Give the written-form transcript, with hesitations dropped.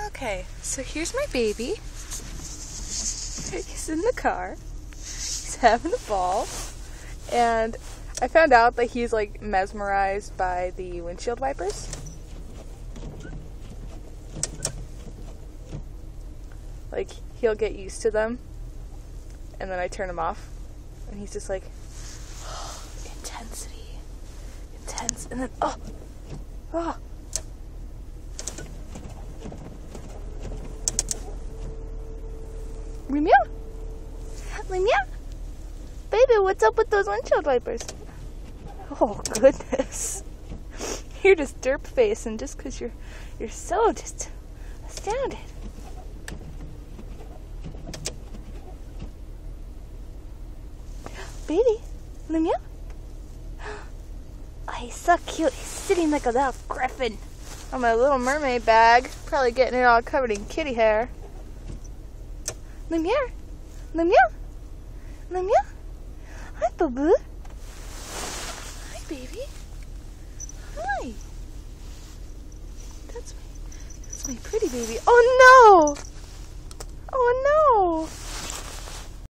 Okay, so here's my baby. He's in the car. He's having a ball. And I found out that he's like mesmerized by the windshield wipers. Like he'll get used to them and then I turn them off and he's just like, oh, intensity, intense, and then oh. Lemia? Lemia? Baby, what's up with those windshield wipers? Oh, goodness. You're just derp facing just because you're so just astounded. Baby, Lemia? Oh, he's so cute. He's sitting like a little griffin on my Little Mermaid bag. Probably getting it all covered in kitty hair. Lemia? Lemia? Lemia? Hi, boo-boo. Hi, baby. Hi. That's my pretty baby. Oh, no! Oh, no!